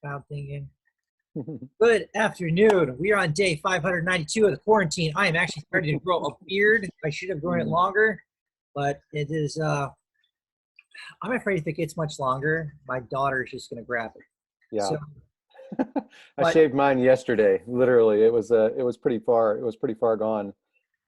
pound thing in. Good afternoon. We are on day 592 of the quarantine. I am actually starting to grow a beard. I should have grown it longer, but it is, I'm afraid if it gets much longer, my daughter is just going to grab it. Yeah. So, I shaved mine yesterday. Literally, it was pretty far gone.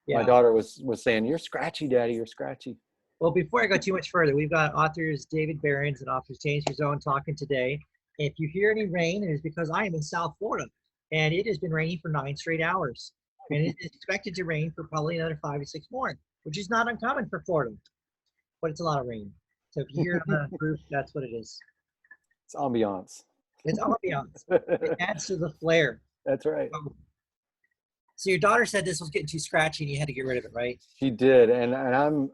yeah. My daughter was saying, "You're scratchy, Daddy. You're scratchy." Well, before I go too much further, we've got authors David Berens and authors James Rosone talking today. If you hear any rain, it is because I am in South Florida, and it has been raining for 9 straight hours. And it is expected to rain for probably another 5 to 6 more, which is not uncommon for Florida, but it's a lot of rain. So if you hear it on the roof, that's what it is. It's ambiance. It's ambiance. It adds to the flair. That's right. So your daughter said this was getting too scratchy and you had to get rid of it, right? She did, and I'm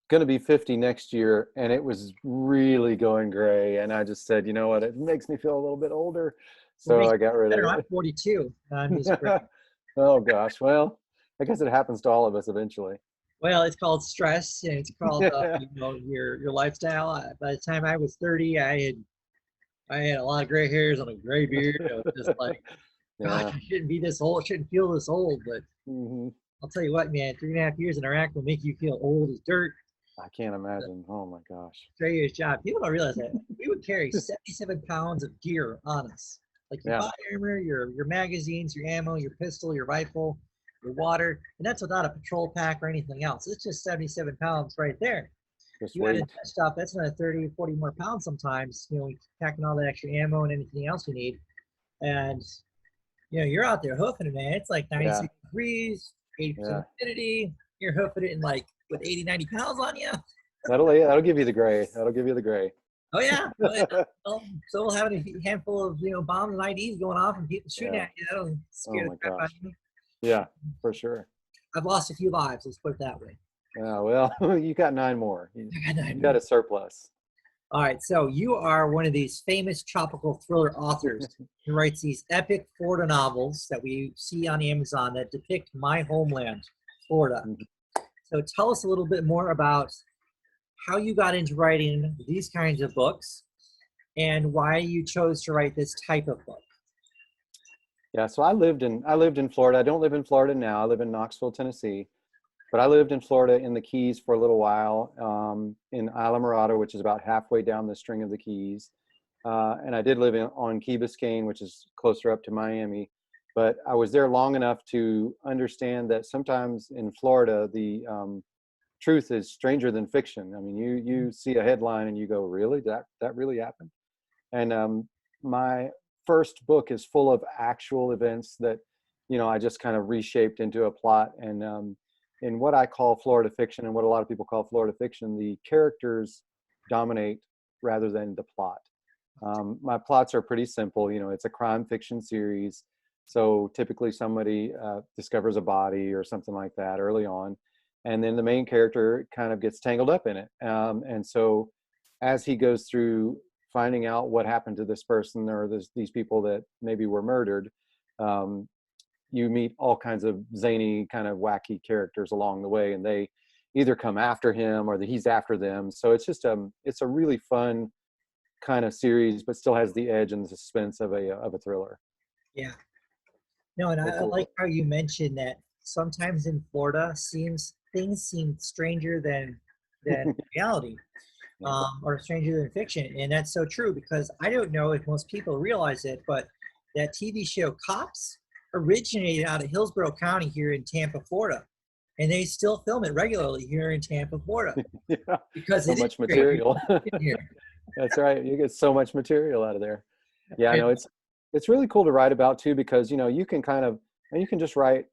going to be 50 next year, and it was really going gray, and I just said, you know what, it makes me feel a little bit older, so I got rid of it. I'm 42. I'm just Oh gosh, well, I guess it happens to all of us eventually. Well, it's called stress, and it's called your lifestyle. By the time I was 30, I had a lot of gray hairs on a gray beard. I was just like, gosh, I shouldn't be this old. I shouldn't feel this old. But I'll tell you what, man, 3.5 years in Iraq will make you feel old as dirt. I can't imagine. Oh my gosh. Trey's job. People don't realize that we would carry 77 pounds of gear on us, like your body armor, your magazines, your ammo, your pistol, your rifle, your water, and that's without a patrol pack or anything else. It's just 77 pounds right there. You add stuff, that's another 30, 40 more pounds sometimes, packing all that extra ammo and anything else you need. And, you're out there hoofing it, man. It's like 96 degrees, 80% humidity. You're hoofing it in like, with 80, 90 pounds on you. That'll give you the gray. That'll give you the gray. Oh, yeah. Well, so we'll have a handful of, bombs and IDs going off and people shooting at you. That'll scare the crap out of me. Yeah, for sure. I've lost a few lives, let's put it that way. Yeah, well, you got 9 more. You got a surplus. All right, so you are one of these famous tropical thriller authors who writes these epic Florida novels that we see on Amazon that depict my homeland, Florida. So tell us a little bit more about how you got into writing these kinds of books and why you chose to write this type of book. Yeah, so I lived in Florida. I don't live in Florida now. I live in Knoxville, Tennessee. But I lived in Florida in the Keys for a little while, in Isla Morada, which is about halfway down the string of the Keys. And I did live on Key Biscayne, which is closer up to Miami. But I was there long enough to understand that sometimes in Florida, the truth is stranger than fiction. I mean, you see a headline and you go, really? That really happened? And my first book is full of actual events that, I just kind of reshaped into a plot. And in what I call Florida fiction and what a lot of people call Florida fiction, the characters dominate rather than the plot. My plots are pretty simple. It's a crime fiction series. So typically somebody discovers a body or something like that early on. And then the main character kind of gets tangled up in it. And so as he goes through finding out what happened to this person or these people that maybe were murdered, you meet all kinds of zany, kind of wacky characters along the way, and they either come after him or he's after them. So it's just it's a really fun kind of series, but still has the edge and the suspense of a thriller. Yeah. No, and I like how you mentioned that sometimes in Florida things seem stranger than reality, or stranger than fiction, and that's so true because I don't know if most people realize it, but that TV show Cops originated out of Hillsborough County here in Tampa, Florida, and they still film it regularly here in Tampa, Florida. Because so much material. That's right. You get so much material out of there. Yeah, no, it's really cool to write about too, because you can just write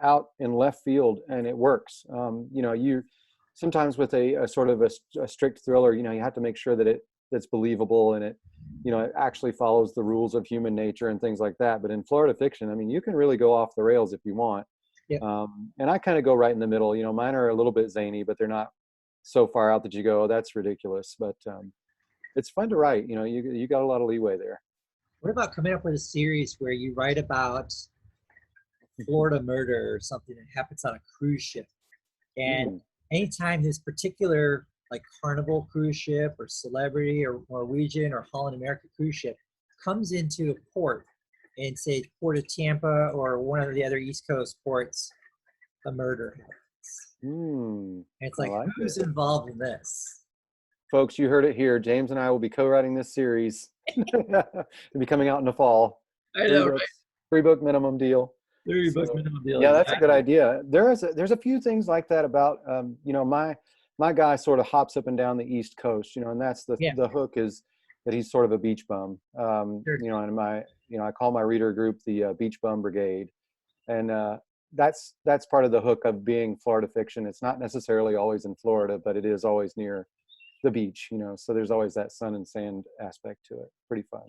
out in left field and it works. You sometimes with a sort of a strict thriller, you have to make sure that it's believable and it actually follows the rules of human nature and things like that. But in Florida fiction, I mean, you can really go off the rails if you want. Yeah. And I kind of go right in the middle. Mine are a little bit zany, but they're not so far out that you go, oh, that's ridiculous. But it's fun to write. You got a lot of leeway there. What about coming up with a series where you write about Florida murder or something that happens on a cruise ship? And anytime this particular like Carnival cruise ship or Celebrity or Norwegian or Holland America cruise ship comes into a port and say Port of Tampa or one of the other East Coast ports, a murder happens. And it's like, who's involved in this? Folks, you heard it here. James and I will be co-writing this series. It'll be coming out in the fall. I know, right? 3-book minimum deal. 3-book minimum deal. Yeah, that's a good idea. There's a few things like that about, you know, my guy sort of hops up and down the East Coast, you know, and that's the hook is that he's sort of a beach bum. Sure. You know, and I call my reader group the Beach Bum Brigade. And that's part of the hook of being Florida fiction. It's not necessarily always in Florida, but it is always near the beach, you know, so there's always that sun and sand aspect to it. Pretty fun.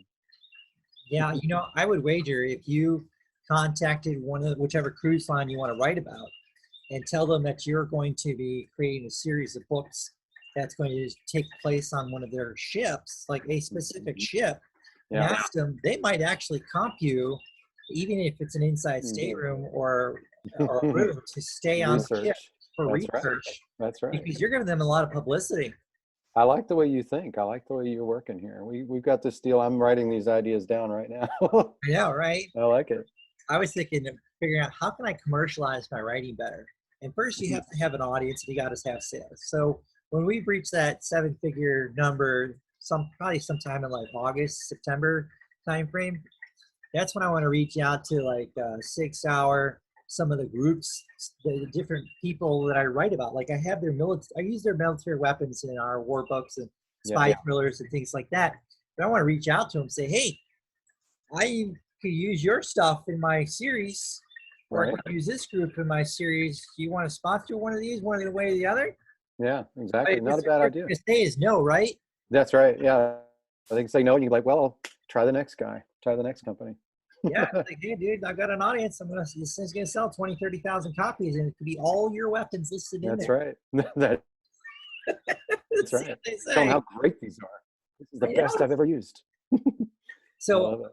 Yeah, you know, I would wager if you contacted whichever cruise line you want to write about and tell them that you're going to be creating a series of books that's going to take place on one of their ships, like a specific ship, and ask them, they might actually comp you, even if it's an inside stateroom or a room, to stay on the ship for research. That's right. Because you're giving them a lot of publicity. I like the way you think. I like the way you're working here. We've got this deal. I'm writing these ideas down right now. Yeah, right. I like it. I was thinking of figuring out how can I commercialize my writing better. And first, you have to have an audience, and you got to have sales. So when we reach that 7-figure number, probably sometime in like August, September timeframe, that's when I want to reach out to like 6 Hour, some of the groups, the different people that I write about. Like I have I use their military weapons in our war books and spy thrillers and things like that. But I want to reach out to them and say, hey, I could use your stuff in my series, or I could use this group in my series. Do you want to sponsor one of these, one way or the other? Yeah, exactly. Not a bad idea. To say is no, right? That's right. Yeah. I think say no, and you're like, well, try the next guy. Try the next company. Yeah, like, hey, dude, I've got an audience. This thing's going to sell 20, 30,000 copies, and it could be all your weapons listed in there. That's right. That's right. Tell them how great these are. This is the best I've ever used. So,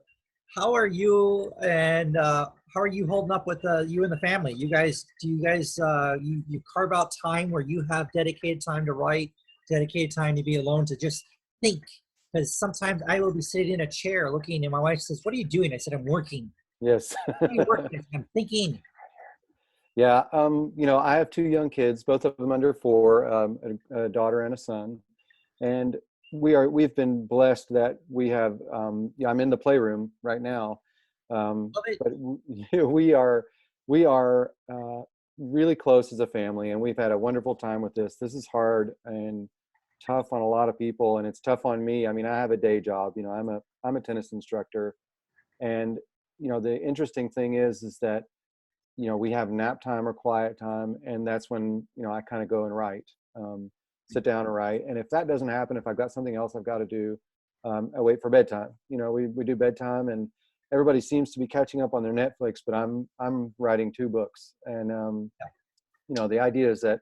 how are you holding up with you and the family? You guys you carve out time where you have dedicated time to write, dedicated time to be alone, to just think? Because sometimes I will be sitting in a chair looking, and my wife says, "What are you doing?" I said, "I'm working." Yes. What are you working? I'm thinking. Yeah. You know, I have 2 young kids, both of them under 4, a daughter and a son, and we've been blessed that we have. I'm in the playroom right now, but we are really close as a family, and we've had a wonderful time with this. This is hard and tough on a lot of people, and it's tough on me. I mean, I have a day job, you know, I'm a tennis instructor, and you know, the interesting thing is that, you know, we have nap time or quiet time, and that's when, you know, I kind of go and write, sit down and write. And if that doesn't happen, if I've got something else I've got to do, I wait for bedtime. You know, we do bedtime, and everybody seems to be catching up on their Netflix, but I'm writing 2 books, and you know, the idea is that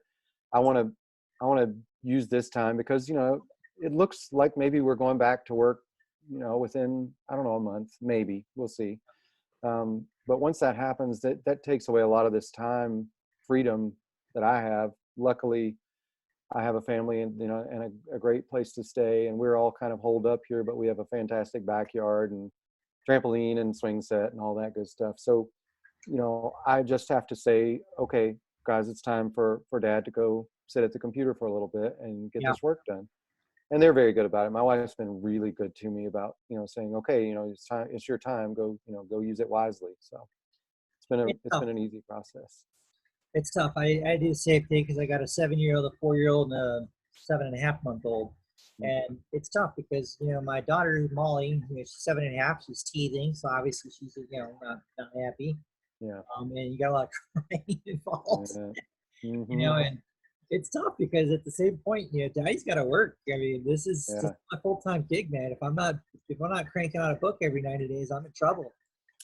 I want to use this time because, you know, it looks like maybe we're going back to work, you know, within, I don't know, a month, maybe, we'll see. But once that happens, that takes away a lot of this time freedom that I have. Luckily, I have a family and, you know, and a great place to stay, and we're all kind of holed up here, but we have a fantastic backyard and trampoline and swing set and all that good stuff. So, you know, I just have to say, okay, guys, it's time for Dad to go sit at the computer for a little bit and get this work done. And they're very good about it. My wife's been really good to me about, you know, saying, okay, you know, it's your time, go use it wisely. So it's been an easy process. It's tough. I do the same thing because I got a 7-year-old, a 4-year-old, and a 7.5-month-old. And it's tough because, you know, my daughter, Molly, you know, she's 7.5, she's teething. So obviously she's, you know, not happy. Yeah. And you got a lot of crying involved. Yeah. Mm-hmm. You know, and it's tough because at the same point, you know, Daddy's got to work. I mean, this is a full-time gig, man. If I'm not cranking out a book every 90 days, I'm in trouble.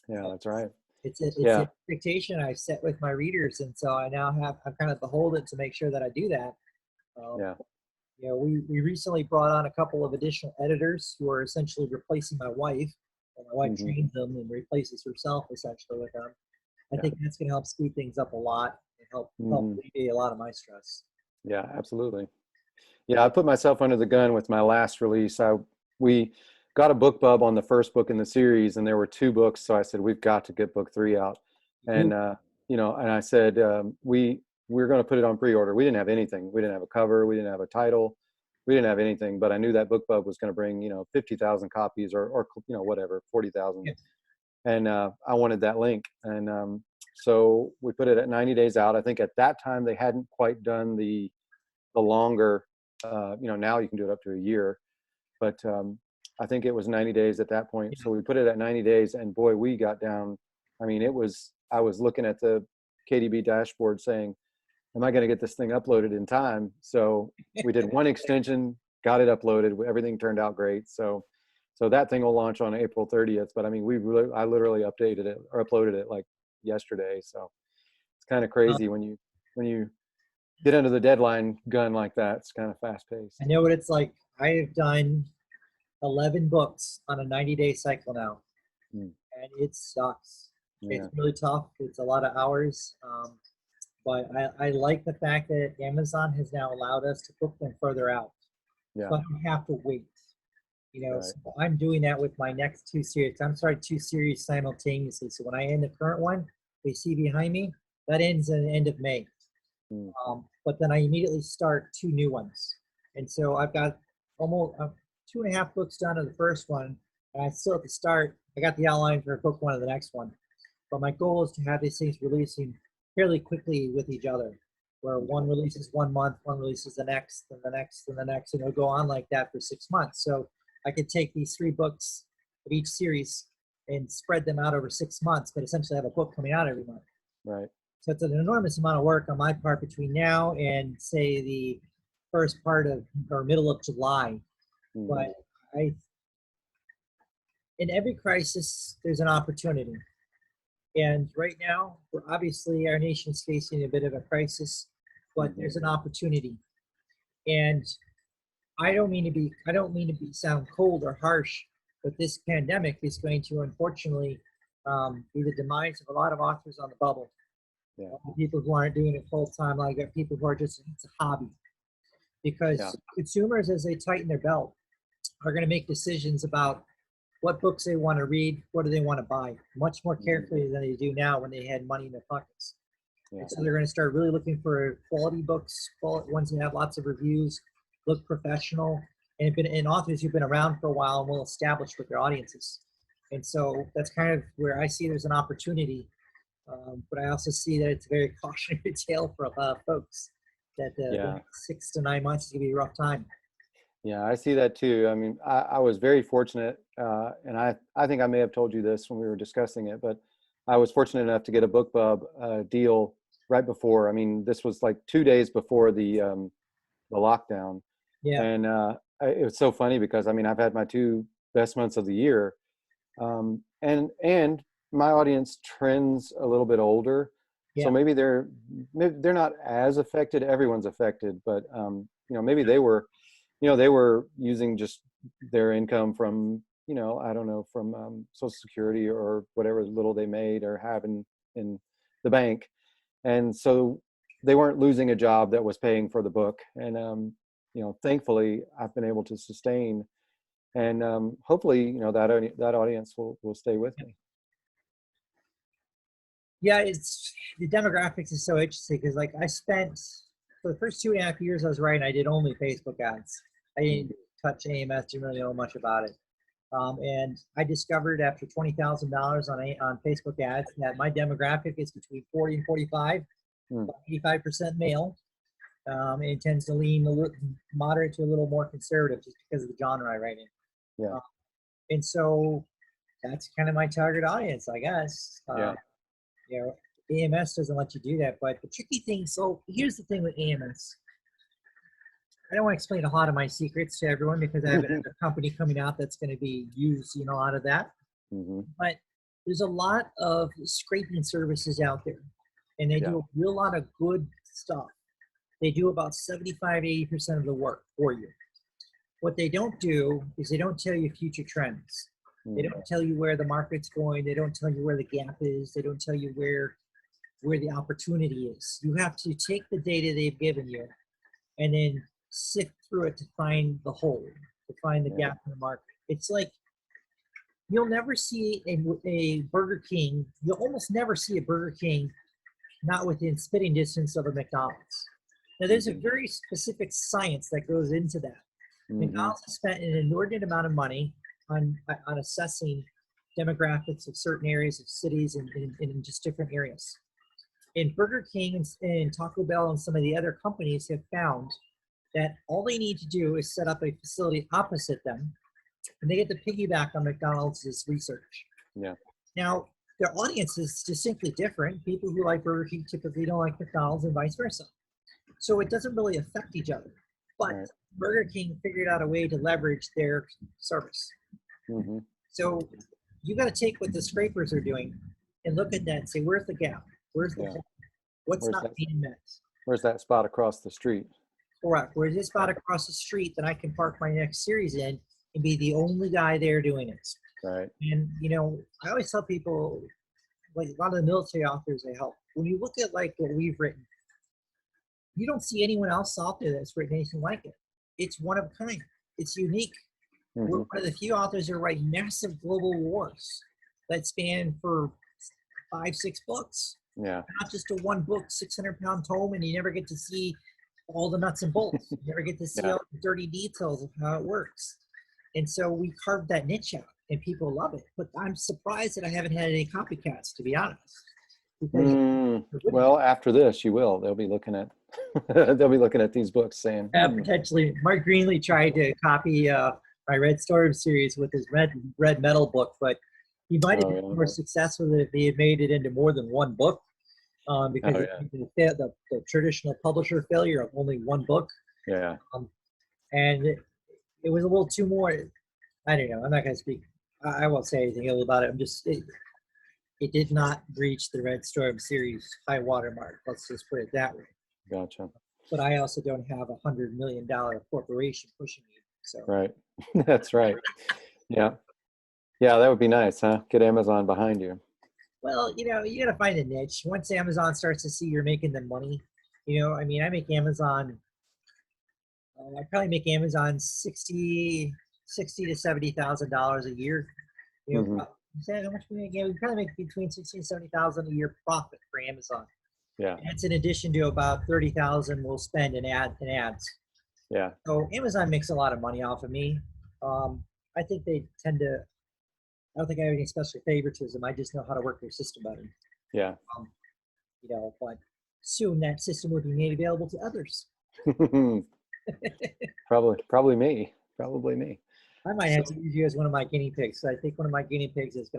Yeah, that's right. It's an expectation I set with my readers, and so I'm kind of beholden to make sure that I do that. You know, we recently brought on a couple of additional editors who are essentially replacing my wife, and my wife trains them and replaces herself essentially with them. I think that's going to help speed things up a lot and help alleviate a lot of my stress. Yeah, absolutely. Yeah, I put myself under the gun with my last release. got a book bub on the first book in the series, and there were 2 books. So I said, we've got to get book 3 out. And, and I said, we're going to put it on pre-order. We didn't have anything. We didn't have a cover. We didn't have a title. We didn't have anything, but I knew that book bub was going to bring, 50,000 copies or whatever, 40,000. Yeah. And I wanted that link. And so we put it at 90 days out. I think at that time they hadn't quite done the longer, now you can do it up to a year, but I think it was 90 days at that point. So we put it at 90 days, and boy, we got down. I mean, I was looking at the KDB dashboard saying, am I going to get this thing uploaded in time? So we did one extension, got it uploaded. Everything turned out great. So that thing will launch on April 30th. But I mean, I literally updated it or uploaded it like yesterday. So it's kind of crazy when you get under the deadline gun like that. It's kind of fast paced. I know what it's like. I have done 11 books on a 90-day cycle now, and it sucks. Yeah. It's really tough. It's a lot of hours. But I like the fact that Amazon has now allowed us to book them further out. Yeah. So I don't have to wait. Right. So I'm doing that with my next 2 series. I'm starting 2 series simultaneously. So when I end the current one, they see behind me, that ends at the end of May. But then I immediately start 2 new ones. And so I've got almost 2.5 books done of the first one. And I still have to start. I got the outline for book 1 of the next one. But my goal is to have these things releasing fairly quickly with each other, where one releases 1 month, one releases the next, and the next, and the next, and it'll go on like that for 6 months. So I could take these 3 books of each series and spread them out over 6 months, but essentially have a book coming out every month. Right. So it's an enormous amount of work on my part between now and say the first part of or middle of July. But in every crisis, there's an opportunity. And right now, obviously our nation's facing a bit of a crisis, but there's an opportunity. And I don't mean to sound cold or harsh, but this pandemic is going to unfortunately be the demise of a lot of authors on the bubble. Yeah. People who aren't doing it full time, like people who are just, it's a hobby. Because consumers, as they tighten their belt, are going to make decisions about what books they want to read, what do they want to buy, much more carefully than they do now when they had money in their pockets. And so they're going to start really looking for quality books, ones that have lots of reviews, look professional, and authors who've been around for a while and well established with their audiences. And so that's kind of where I see there's an opportunity. But I also see that it's a very cautionary tale for a lot of folks, that the 6 to 9 months is going to be a rough time. Yeah, I see that too. I mean, I was very fortunate, and I think I may have told you this when we were discussing it, but I was fortunate enough to get a BookBub deal right before. I mean, this was like 2 days before the lockdown. Yeah. And it was so funny because, I mean, I've had my 2 best months of the year, and my audience trends a little bit older, so maybe they're not as affected. Everyone's affected, but maybe they were. They were using just their income from, I don't know, from Social Security or whatever little they made or have in the bank. And so they weren't losing a job that was paying for the book. And, thankfully, I've been able to sustain. And hopefully, that audience will stay with me. Yeah, it's the demographics is so interesting because, like, I spent for the first 2.5 years I was writing, I did only Facebook ads. I didn't touch AMS, didn't really know much about it. And I discovered after $20,000 on Facebook ads that my demographic is between 40 and 45, 85% male. And it tends to lean a little moderate to a little more conservative just because of the genre I write in. Yeah. And so that's kind of my target audience, I guess. AMS doesn't let you do that, but the tricky thing, so here's the thing with AMS. I don't want to explain a lot of my secrets to everyone because I have a company coming out that's going to be using a lot of that. But there's a lot of scraping services out there, and they do a real lot of good stuff. They do about 75, 80% of the work for you. What they don't do is they don't tell you future trends. They don't tell you where the market's going. They don't tell you where the gap is. They don't tell you where the opportunity is. You have to take the data they've given you and then sift through it to find the hole, to find the gap in the market. It's like you'll never see a Burger King. You'll almost never see a Burger King not within spitting distance of a McDonald's. Now, there's a very specific science that goes into that. McDonald's has spent an inordinate amount of money on assessing demographics of certain areas of cities and in just different areas. And Burger King and Taco Bell and some of the other companies have found that all they need to do is set up a facility opposite them, and they get to piggyback on McDonald's research. Yeah. Now, their audience is distinctly different. People who like Burger King typically don't like McDonald's and vice versa. So it doesn't really affect each other. But Burger King figured out a way to leverage their service. So you got to take what the scrapers are doing and look at that and say, where's the gap? Where's the gap? What's not being met? Where's that spot across the street? Correct. Where's this spot across the street that I can park my next series in and be the only guy there doing it? Right. And, you know, I always tell people, like a lot of the military authors I help, when you look at like what we've written, you don't see anyone else out there that's written anything like it. It's one of a kind. It's unique. We're one of the few authors that write massive global wars that span for 5-6 books. Yeah. Not just a one book, 600-pound tome, and you never get to see all the nuts and bolts. You never get to see all the dirty details of how it works. And so we carved that niche out, and people love it. But I'm surprised that I haven't had any copycats, to be honest. Well, after this, you will. They'll be looking at these books saying, potentially. Mark Greenlee tried to copy my Red Storm series with his red metal book, but he might have been more successful if he had made it into more than one book, because the traditional publisher failure of only one book. Yeah. And it was a little too more. I don't know. I'm not going to speak. I won't say anything ill about it. I'm just. It did not reach the Red Storm series high watermark. Let's just put it that way. Gotcha. But I also don't have $100 million corporation pushing me. So. Right. That's right. Yeah. Yeah, that would be nice, huh? Get Amazon behind you. Well, you know, you got to find a niche. Once Amazon starts to see you're making them money, you know, I mean, I make Amazon. I probably make Amazon $60,000 to $70,000 a year. You know, how much we make? We probably make between $60,000 and $70,000 a year profit for Amazon. Yeah. That's in addition to about $30,000 we'll spend in ads. Yeah. So Amazon makes a lot of money off of me. I think they tend to. I don't think I have any special favoritism. I just know how to work their system better. Yeah. You know, but soon that system will be made available to others. Probably me. I might have to use you as one of my guinea pigs. So I think one of my guinea pigs is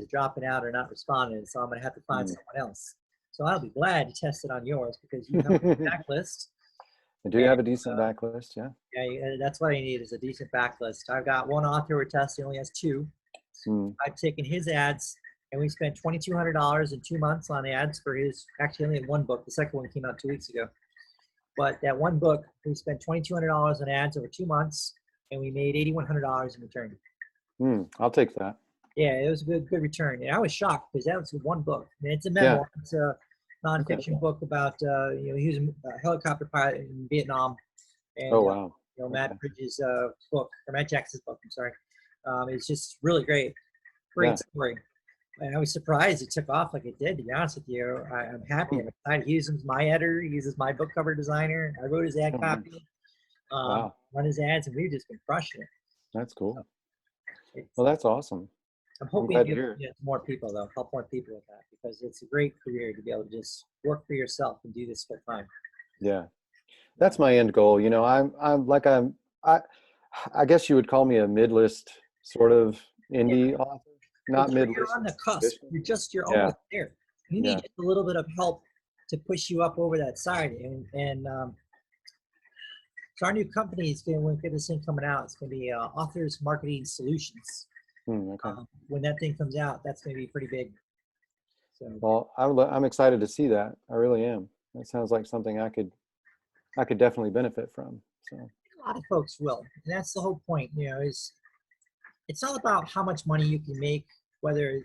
dropping out or not responding. So I'm going to have to find someone else. So I'll be glad to test it on yours because you have a backlist. I do have a decent backlist, yeah. Yeah, that's what I need is a decent backlist. I've got one author we're testing, only has 2. I've taken his ads, and we spent $2,200 in 2 months on ads for his, actually only in one book. The second one came out 2 weeks ago. But that one book, we spent $2,200 on ads over 2 months, and we made $8,100 in return. I'll take that. Yeah, it was a good return. And I was shocked because that was one book. And it's a memoir. Yeah. It's a nonfiction book about, he was a helicopter pilot in Vietnam. And, wow. Matt Bridges' book, or Matt Jackson's book, I'm sorry. It's just really great. Great story. And I was surprised it took off like it did, to be honest with you. I'm happy. I'm excited. He uses my editor. He uses my book cover designer. I wrote his ad copy. Run his ads, and we've just been crushing it. That's cool. Well, that's awesome. I'm hoping to get more people, though, help more people with that, because it's a great career to be able to just work for yourself and do this full time. Yeah, that's my end goal. You know, I guess you would call me a mid-list sort of indie author. Not mid-list. You're on the cusp. You're almost there. You need just a little bit of help to push you up over that side. And so our new company is going to get this thing coming out. It's going to be Authors Marketing Solutions. When that thing comes out, that's going to be pretty big. So. Well, I'm excited to see that. I really am. That sounds like something I could definitely benefit from. So a lot of folks will, and that's the whole point. You know, is it's all about how much money you can make. Whether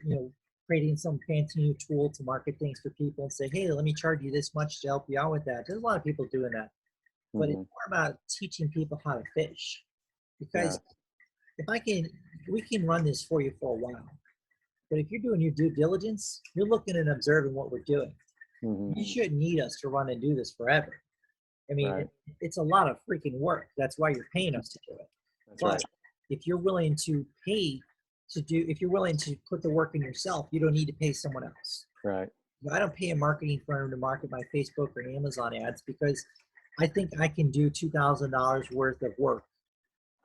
creating some fancy new tool to market things for people and say, hey, let me charge you this much to help you out with that. There's a lot of people doing that, but it's more about teaching people how to fish. Because if I can we can run this for you for a while. But if you're doing your due diligence, you're looking and observing what we're doing. You shouldn't need us to run and do this forever. I mean, Right. it's a lot of freaking work. That's why you're paying us to do it. That's But right. if you're willing to pay to do, if you're willing to put the work in yourself, you don't need to pay someone else. Right. I don't pay a marketing firm to market my Facebook or Amazon ads because I think I can do $2,000 worth of work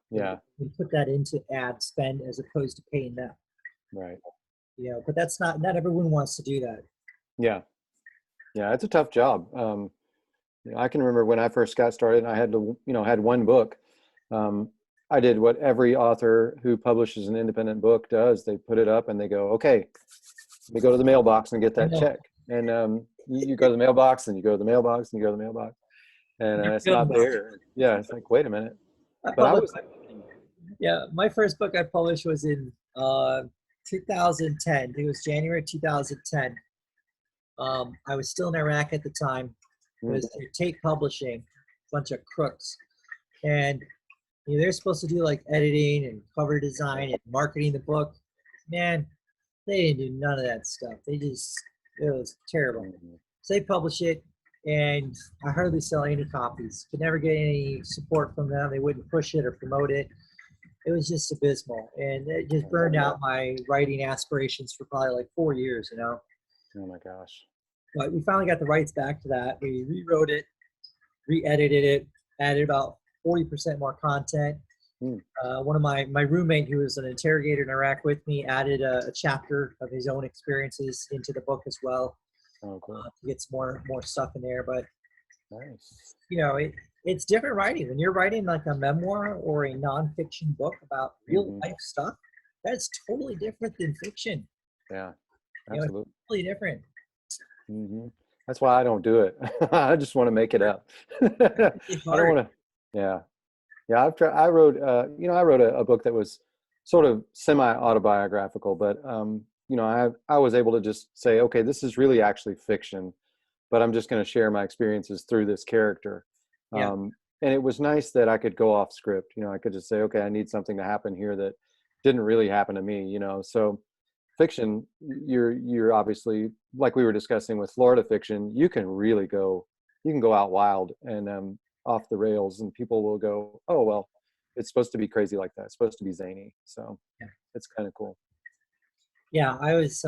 Yeah. and put that into ad spend as opposed to paying them. Right. You know, but that's not everyone wants to do that. Yeah. Yeah. It's a tough job. I can remember when I first got started, I had to, had one book. I did what every author who publishes an independent book does. They put it up and they go, okay, we go to the mailbox and get that check. And you go to the mailbox and you go to the mailbox and you go to the mailbox and it's not there. Yeah. It's like, wait a minute. My first book I published was in 2010. It was January 2010. I was still in Iraq at the time. It was through Tate Publishing, a bunch of crooks. And they're supposed to do like editing and cover design and marketing the book. Man, they didn't do none of that stuff. It was terrible. So they publish it, and I hardly sell any copies. Could never get any support from them. They wouldn't push it or promote it. It was just abysmal. And it just burned out my writing aspirations for probably like 4 years, Oh my gosh. But we finally got the rights back to that. We rewrote it, re-edited it, added about 40% more content. One of my roommate, who was an interrogator in Iraq with me, added a chapter of his own experiences into the book as well. Oh, cool. To get some more stuff in there. But nice. It's different writing. When you're writing like a memoir or a nonfiction book about real life stuff, that's totally different than fiction. Yeah, absolutely. It's totally different. That's why I don't do it. I just want to make it up. I don't want to. Yeah. I wrote a book that was sort of semi-autobiographical, but I was able to just say, okay, this is really actually fiction, but I'm just going to share my experiences through this character. And it was nice that I could go off script. I could just say, okay, I need something to happen here that didn't really happen to me. So fiction, you're obviously, like we were discussing with Florida fiction, you can go out wild and off the rails, and people will go, oh, well, it's supposed to be crazy like that. It's supposed to be zany. So it's kind of cool. Yeah, I was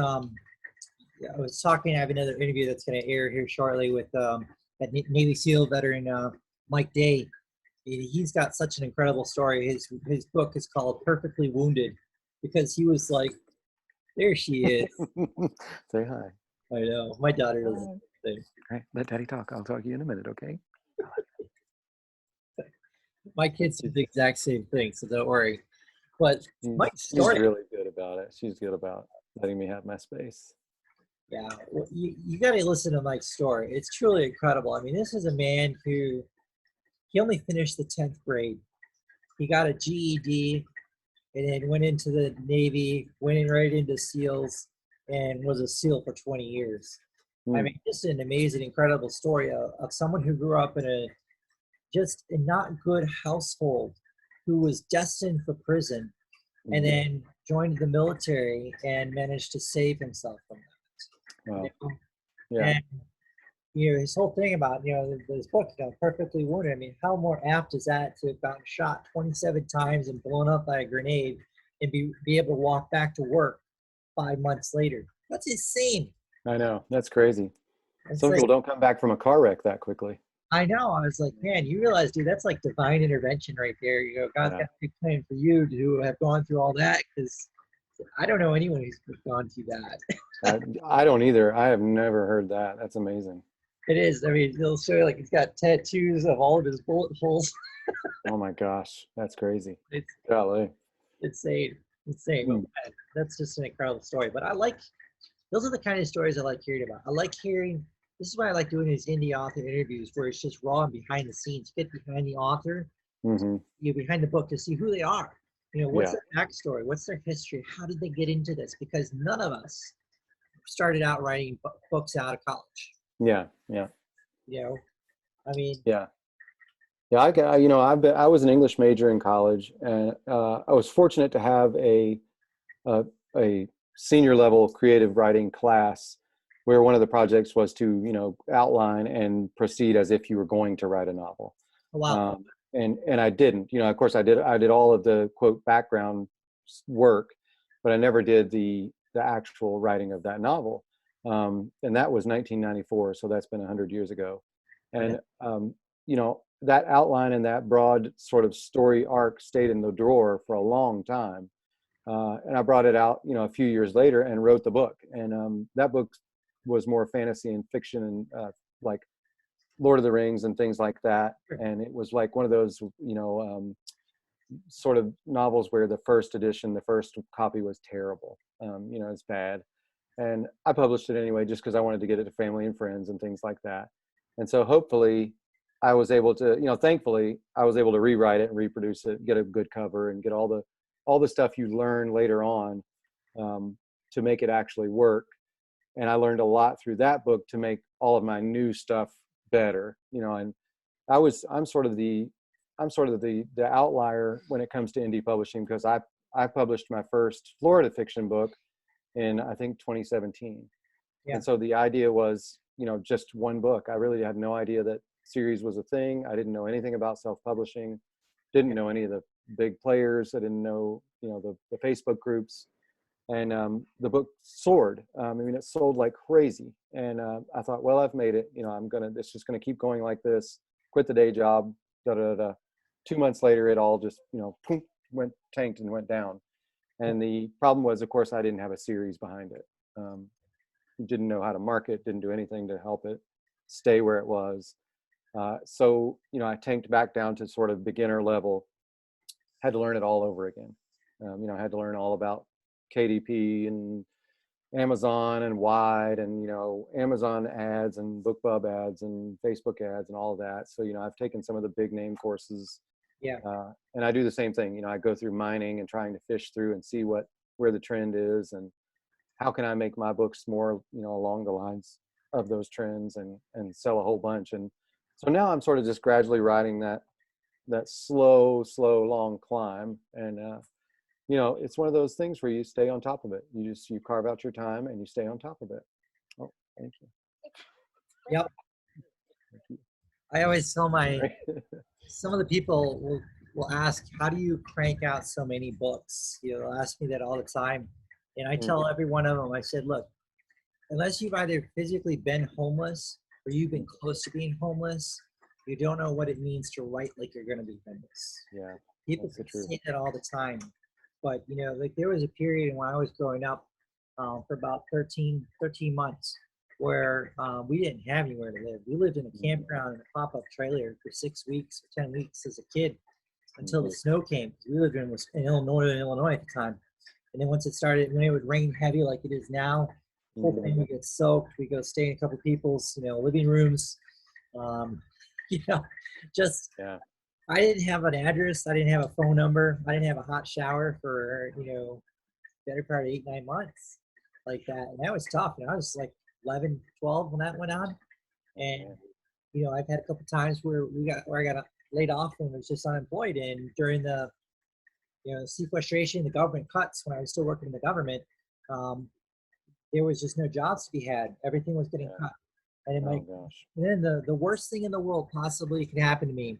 talking. I have another interview that's going to air here shortly with that Navy SEAL veteran, Mike Day. He's got such an incredible story. His book is called Perfectly Wounded, because he was like, there she is. Say hi. I know. My daughter doesn't say. Right, let Daddy talk. I'll talk to you in a minute, okay? My kids do the exact same thing, so don't worry. But Mike's story, she's really good about it. She's good about letting me have my space. Yeah, well, you got to listen to Mike's story. It's truly incredible. I mean, this is a man who, he only finished the 10th grade. He got a GED and then went into the Navy, went right into SEALs, and was a SEAL for 20 years. I mean, just an amazing, incredible story of someone who grew up in a not good household, who was destined for prison, and then joined the military and managed to save himself from that. Wow. Yeah. And his whole thing about this book, Perfectly Wounded. I mean, how more apt is that to have gotten shot 27 times and blown up by a grenade and be able to walk back to work 5 months later? That's insane. I know, that's crazy. Some people don't come back from a car wreck that quickly. I know. I was like, man, you realize, dude, that's like divine intervention right there. God's got a big plan for you to have gone through all that, because I don't know anyone who's gone through that. I don't either. I have never heard that. That's amazing. It is. I mean, they'll show you, like, he's got tattoos of all of his bullet holes. Oh my gosh, that's crazy. It's golly. Insane. That's just an incredible story. But those are the kind of stories I like hearing about. I like hearing. This is why I like doing these indie author interviews, where it's just raw and behind the scenes. Get behind the author, behind the book, to see who they are. What's their backstory? What's their history? How did they get into this? Because none of us started out writing books out of college. Yeah. I mean. Yeah. Yeah, I was an English major in college, and I was fortunate to have a, a senior level creative writing class where one of the projects was to, outline and proceed as if you were going to write a novel. Oh, wow. And I didn't, of course I did all of the quote background work, but I never did the actual writing of that novel. And that was 1994. So that's been 100 years ago. Okay. And, that outline and that broad sort of story arc stayed in the drawer for a long time. And I brought it out, a few years later and wrote the book. And that book was more fantasy and fiction and like Lord of the Rings and things like that. And it was like one of those, sort of novels where the first edition, the first copy was terrible. It's bad. And I published it anyway, just because I wanted to get it to family and friends and things like that. And so hopefully I was able to, thankfully I was able to rewrite it and reproduce it, get a good cover and get all the stuff you learn later on to make it actually work. And I learned a lot through that book to make all of my new stuff better, and I'm sort of the outlier when it comes to indie publishing, because I published my first Florida fiction book in, I think, 2017. Yeah. And so the idea was, just one book. I really had no idea that series was a thing. I didn't know anything about self-publishing, didn't know any of the big players. I didn't know, the Facebook groups. And the book soared. It sold like crazy. And I thought, well, I've made it. It's just gonna keep going like this. Quit the day job. Da da da. 2 months later, it all just, went tanked and went down. And the problem was, of course, I didn't have a series behind it. Didn't know how to market. Didn't do anything to help it stay where it was. So I tanked back down to sort of beginner level. Had to learn it all over again. I had to learn all about KDP and Amazon and Wide and, Amazon ads and BookBub ads and Facebook ads and all of that. So, I've taken some of the big name courses. Yeah. And I do the same thing. I go through mining and trying to fish through and see where the trend is and how can I make my books more, along the lines of those trends and sell a whole bunch. And so now I'm sort of just gradually riding that slow, long climb. And, it's one of those things where you stay on top of it. You carve out your time and you stay on top of it. Oh, thank you. Yep. Thank you. I always tell some of the people will ask, how do you crank out so many books? They'll ask me that all the time. And I tell every one of them, I said, look, unless you've either physically been homeless or you've been close to being homeless, you don't know what it means to write like you're going to be homeless. Yeah. People say that all the time. But, like there was a period when I was growing up for about 13 months where we didn't have anywhere to live. We lived in a campground in a pop-up trailer for 6 weeks or 10 weeks as a kid until the snow came. We lived in Illinois at the time. And then once it started, when it would rain heavy like it is now, the whole thing would get soaked. We go stay in a couple people's, living rooms. I didn't have an address. I didn't have a phone number. I didn't have a hot shower for, better part of 8-9 months like that. And that was tough. I was like 11, 12 when that went on. And, I've had a couple times where I got laid off and was just unemployed. And during the, sequestration, the government cuts, when I was still working in the government, there was just no jobs to be had. Everything was getting cut. And then the worst thing in the world possibly could happen to me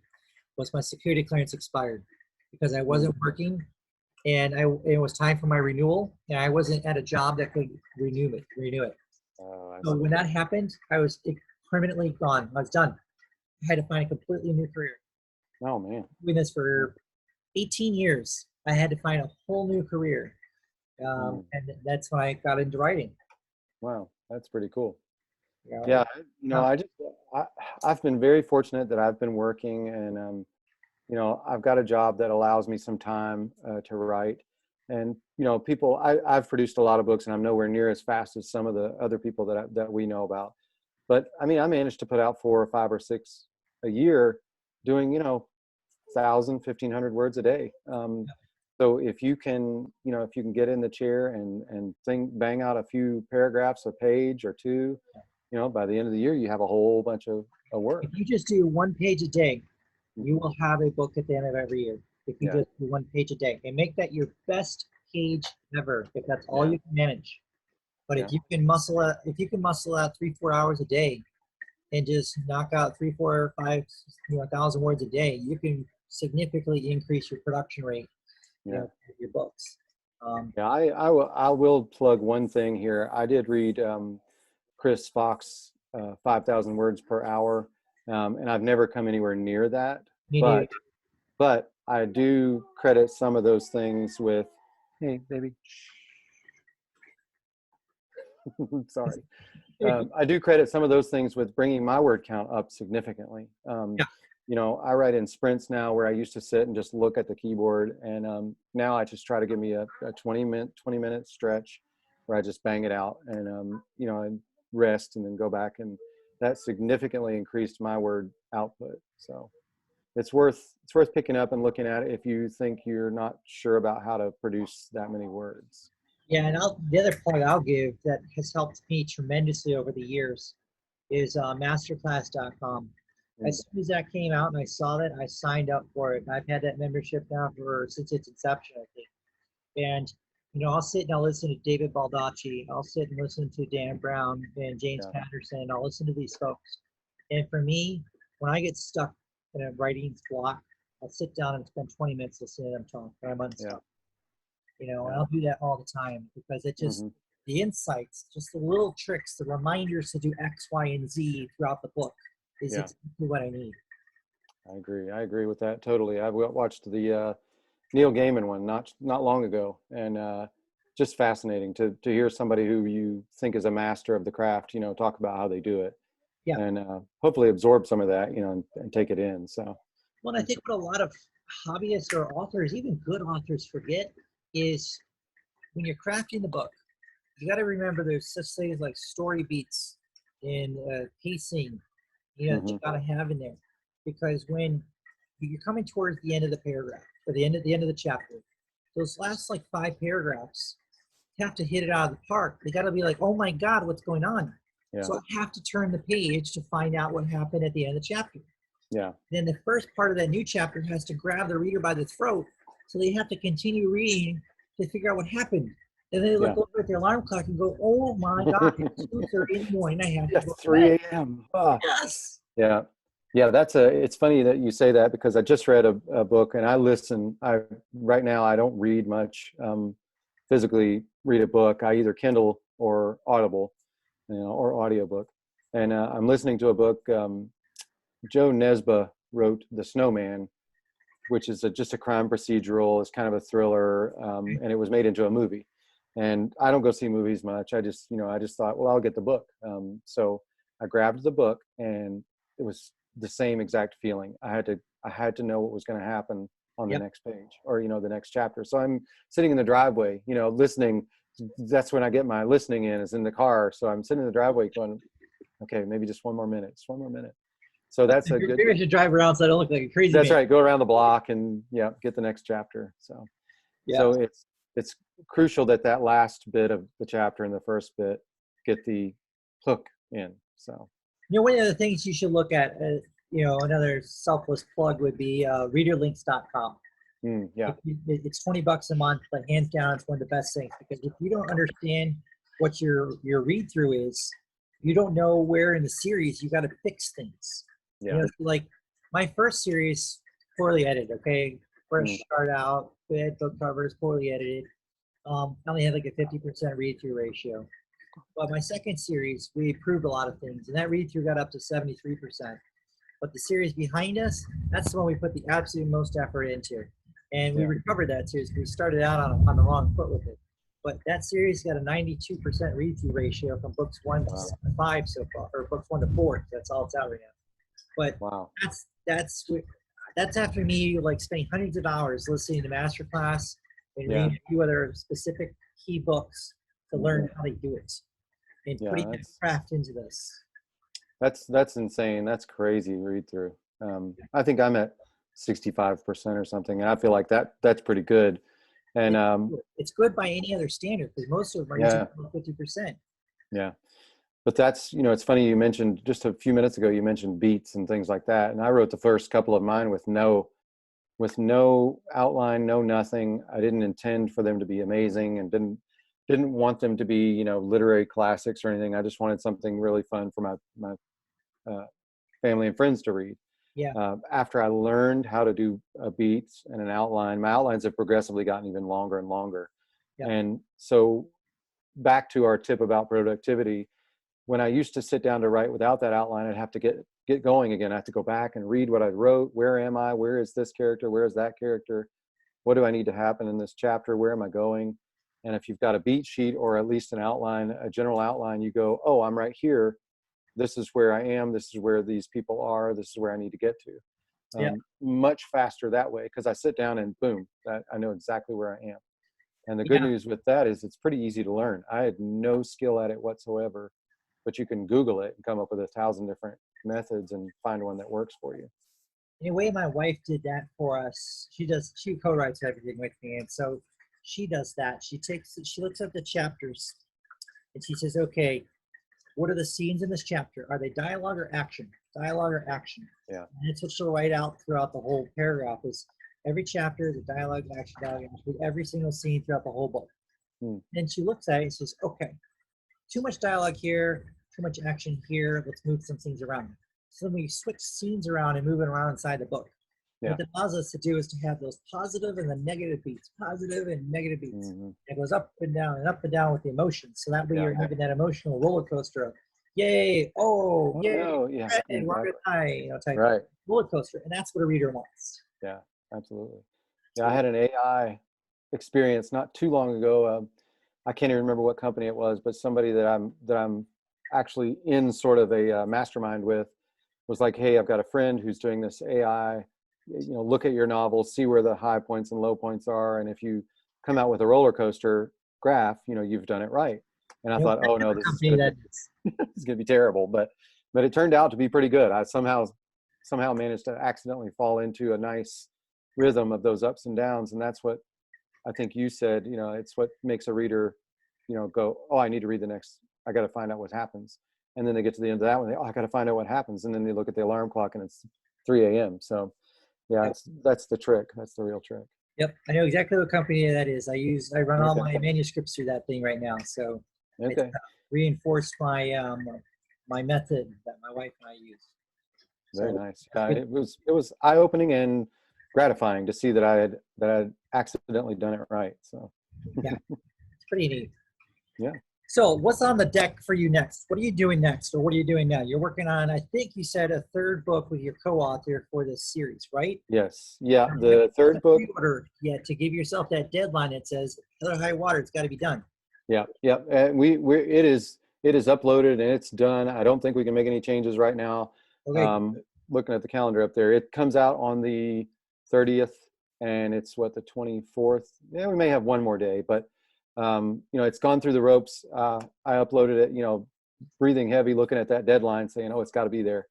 was my security clearance expired because I wasn't working and it was time for my renewal and I wasn't at a job that could renew it. So when that happened, I was permanently gone. I was done. I had to find a completely new career. Oh man. Doing this for 18 years. I had to find a whole new career. And that's when I got into writing. Wow. That's pretty cool. Yeah. I've been very fortunate that I've been working and, I've got a job that allows me some time to write. And, I've produced a lot of books and I'm nowhere near as fast as some of the other people that we know about. But I managed to put out 4 or 5 or 6 a year doing, 1,000, 1,500 words a day. So if you can get in the chair and bang out a few paragraphs, a page or two, by the end of the year, you have a whole bunch of work. If you just do 1 page a day, you will have a book at the end of every year if you Yeah. just do 1 page a day, and make that your best page ever if that's all Yeah. you can manage. But Yeah. if you can muscle out 3-4 hours a day and just knock out 3, 4, 5, 1,000 words a day, you can significantly increase your production rate, Yeah. of your books. Yeah. I will plug one thing here. I did read Chris Fox 5,000 words per hour, and I've never come anywhere near that. Me neither. But I do credit some of those things with, hey, baby. Sorry. I do credit some of those things with bringing my word count up significantly. Yeah. I write in sprints now where I used to sit and just look at the keyboard, and now I just try to give me a 20-minute stretch where I just bang it out, and and rest and then go back, and that significantly increased my word output. So it's worth picking up and looking at it if you think you're not sure about how to produce that many words. Yeah, and the other plug I'll give that has helped me tremendously over the years is masterclass.com. As soon as that came out and I saw that, I signed up for it. I've had that membership now since its inception, I think. And I'll sit and I'll listen to David Baldacci. I'll sit and listen to Dan Brown and James Patterson. I'll listen to these folks. And for me, when I get stuck in a writing block, I'll sit down and spend 20 minutes listening to them talk, or I'm unstuck. And I'll do that all the time because it just, the insights, just the little tricks, the reminders to do X, Y, and Z throughout the book is exactly what I need. I agree with that totally. I watched the Neil Gaiman one not long ago, and just fascinating to hear somebody who you think is a master of the craft, talk about how they do it, and hopefully absorb some of that, and take it in. So, well, I think what a lot of hobbyists or authors, even good authors, forget is when you're crafting the book, you got to remember there's such things like story beats and pacing, that you got to have in there, because when you're coming towards the end of the paragraph or the end of the chapter, those last like 5 paragraphs have to hit it out of the park. They got to be like, oh my God, what's going on? So I have to turn the page to find out what happened at the end of the chapter. Then the first part of that new chapter has to grab the reader by the throat, so they have to continue reading to figure out what happened. And they look over at their alarm clock and go, oh my God, it's 2:30 in the morning. I have to go 3 a.m. Yes. Yeah. It's funny that you say that, because I just read a book, and right now I don't read much, physically read a book. I either Kindle or Audible, or audiobook. And I'm listening to a book, Joe Nesbø wrote The Snowman, which is just a crime procedural. It's kind of a thriller, and it was made into a movie. And I don't go see movies much. I just thought, well, I'll get the book. So I grabbed the book, and it was the same exact feeling. I had to know what was going to happen on the next page, or the next chapter. So I'm sitting in the driveway, listening. That's when I get my listening in, is in the car. So I'm sitting in the driveway going, okay, maybe just one more minute. So that's a good. Maybe I should drive around so I don't look like a crazy That's man. right. Go around the block and get the next chapter. So it's crucial that last bit of the chapter and the first bit get the hook in. So one of the things you should look at, another selfless plug would be readerlinks.com. It's $20 a month, but hands down, it's one of the best things, because if you don't understand what your read through is, you don't know where in the series you got to fix things. Like my first series, poorly edited. Okay, fresh start out, bad book covers, poorly edited. I only had like a 50% read through ratio. But my second series, we improved a lot of things, and that read through got up to 73%. But the series behind us, that's the one we put the absolute most effort into. And we recovered that series. We started out on the wrong foot with it. But that series got a 92% read-through ratio from books 1 to 5 so far, or books 1 to 4. That's all it's out right now. But that's after me like spending hundreds of hours listening to Masterclass and reading a few other specific key books to learn how they do it and putting that craft into this. That's insane. That's crazy read through. I think I'm at 65% or something, and I feel like that's pretty good. And it's good by any other standard, because most of them are using 50%. Yeah. But that's, it's funny you mentioned just a few minutes ago, you mentioned beats and things like that. And I wrote the first couple of mine with no outline, no nothing. I didn't intend for them to be amazing and didn't want them to be, literary classics or anything. I just wanted something really fun for my family and friends to read. Yeah. After I learned how to do beats and an outline, my outlines have progressively gotten even longer and longer. Yeah. And so back to our tip about productivity, when I used to sit down to write without that outline, I'd have to get going again. I have to go back and read what I wrote. Where am I? Where is this character? Where is that character? What do I need to happen in this chapter? Where am I going? And if you've got a beat sheet or at least an outline, a general outline, you go, oh, I'm right here. This is where I am. This is where these people are. This is where I need to get to. Much faster that way, because I sit down and boom, I know exactly where I am. And the good news with that is it's pretty easy to learn. I had no skill at it whatsoever, but you can Google it and come up with 1,000 different methods and find one that works for you. In a way, my wife did that for us. She co-writes everything with me. And so she does that. She looks at the chapters and she says, okay, what are the scenes in this chapter? Are they dialogue or action? Dialogue or action? Yeah. And it's what she'll write out throughout the whole paragraph is every chapter, the dialogue, action, every single scene throughout the whole book. And she looks at it and says, okay, too much dialogue here, too much action here. Let's move some things around. So then we switch scenes around and move it around inside the book. Yeah. What that allows us to do is to have those positive and the negative beats, positive and negative beats. Mm-hmm. It goes up and down with the emotions. So that way you're having that emotional roller coaster of yay, oh, yay, no, yeah, and we're gonna die, type right. roller coaster. And that's what a reader wants. Yeah, absolutely. Yeah, I had an AI experience not too long ago. I can't even remember what company it was, but somebody that I'm actually in sort of a mastermind with was like, hey, I've got a friend who's doing this AI, look at your novels, see where the high points and low points are. And if you come out with a roller coaster graph, you've done it right. And I thought, oh no, this is gonna be terrible. But it turned out to be pretty good. I somehow managed to accidentally fall into a nice rhythm of those ups and downs. And that's what I think you said, it's what makes a reader, go, oh, I need to read the next, I got to find out what happens. And then they get to the end of that one, I got to find out what happens. And then they look at the alarm clock and it's 3 a.m. So yeah, that's the trick. That's the real trick. Yep. I know exactly what company that is. I run all my manuscripts through that thing right now. So it's reinforced my, my method that my wife and I use. Very nice. It was eye-opening and gratifying to see that I had accidentally done it right. So yeah, it's pretty neat. Yeah. So what's on the deck for you next? What are you doing next, or what are you doing now? You're working on, I think you said, a third book with your co-author for this series, right? Yes. Yeah. The third book. Yeah, to give yourself that deadline that says hell or high water, it's got to be done. Yeah. Yeah. And it is uploaded and it's done. I don't think we can make any changes right now. Okay. Looking at the calendar up there, it comes out on the 30th, and it's the 24th. Yeah, we may have one more day, but it's gone through the ropes. I uploaded it, breathing heavy, looking at that deadline, saying, oh, it's got to be there.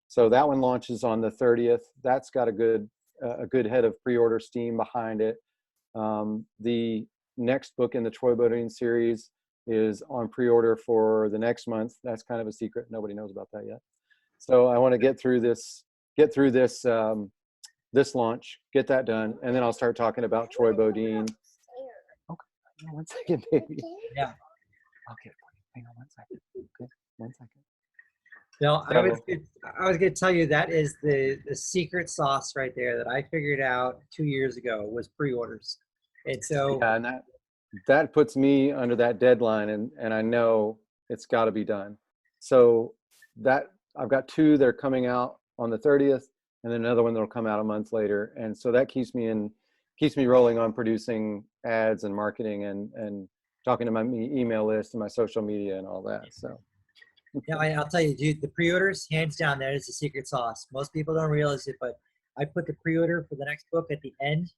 So that one launches on the 30th. That's got a good head of pre-order steam behind it. The next book in the Troy Bodine series is on pre-order for the next month. That's kind of a secret. Nobody knows about that yet. So I want to get through this this launch, get that done, and then I'll start talking about Troy Bodine. Okay, 1 second, baby. Yeah. Okay, hang on 1 second. Okay, 1 second. No, I was going to tell you that is the secret sauce right there that I figured out 2 years ago was pre-orders. And so yeah, and that puts me under that deadline, and I know it's got to be done. So that I've got 2 that are coming out on the 30th, and then another one that'll come out a month later. And so that keeps me rolling on producing ads and marketing and talking to my email list and my social media and all that. So yeah, I'll tell you, dude, the pre-orders, hands down, that is the secret sauce. Most people don't realize it, but I put the pre-order for the next book at the end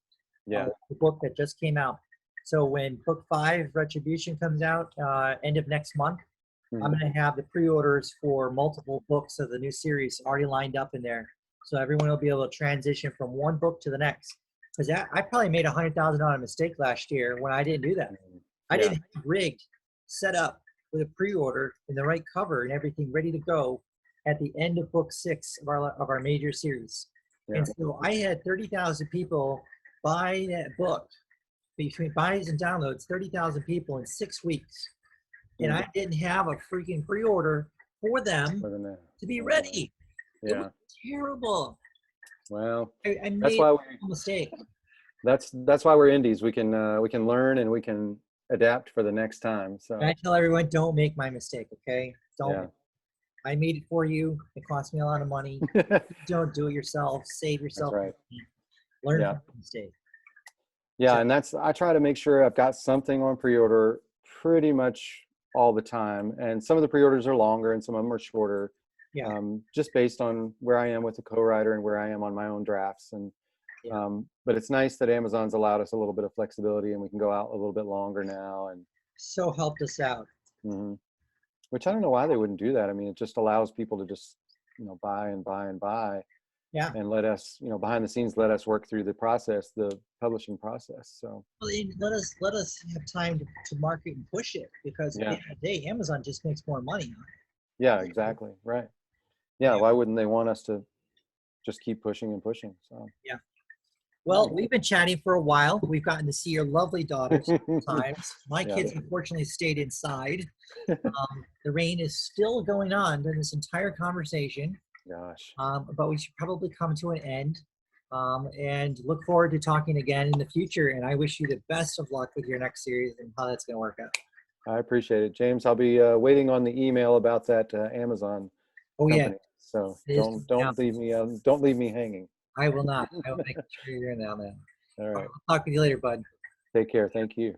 of the book that just came out. So when book 5, Retribution, comes out end of next month, I'm going to have the pre-orders for multiple books of the new series already lined up in there. So everyone will be able to transition from one book to the next. Because I probably made $100,000 mistake last year when I didn't do that. I didn't have rigged, set up, with a pre-order and the right cover and everything ready to go at the end of book 6 of our major series. Yeah. And so I had 30,000 people buy that book, between buys and downloads, 30,000 people in 6 weeks. And I didn't have a freaking pre-order for them to be ready. It was terrible. Well, I made that's why a mistake. That's why we're indies. We can learn and we can adapt for the next time. So I tell everyone, don't make my mistake, okay? Don't. Yeah. I made it for you. It cost me a lot of money. Don't do it yourself. Save yourself. That's right. Learn from the mistake. Yeah, and I try to make sure I've got something on pre-order pretty much all the time. And some of the pre-orders are longer and some of them are shorter. Yeah. Just based on where I am with the co-writer and where I am on my own drafts. And but it's nice that Amazon's allowed us a little bit of flexibility and we can go out a little bit longer now. And so helped us out. Which I don't know why they wouldn't do that. I mean, it just allows people to just, buy and buy and buy. Yeah. And let us, behind the scenes, let us work through the process, the publishing process. So let us have time to market and push it, because at the end of the day, Amazon just makes more money on it. Yeah, exactly. Right. Yeah. Why wouldn't they want us to just keep pushing and pushing? So yeah. Well, we've been chatting for a while. We've gotten to see your lovely daughters times. My kids unfortunately stayed inside. The rain is still going on during this entire conversation. Gosh. But we should probably come to an end, and look forward to talking again in the future. And I wish you the best of luck with your next series and how that's going to work out. I appreciate it, James. I'll be waiting on the email about that Amazon company. So don't leave me hanging. I will not. I will make sure you're in on that. All right. I'll talk with you later, bud. Take care. Thank you.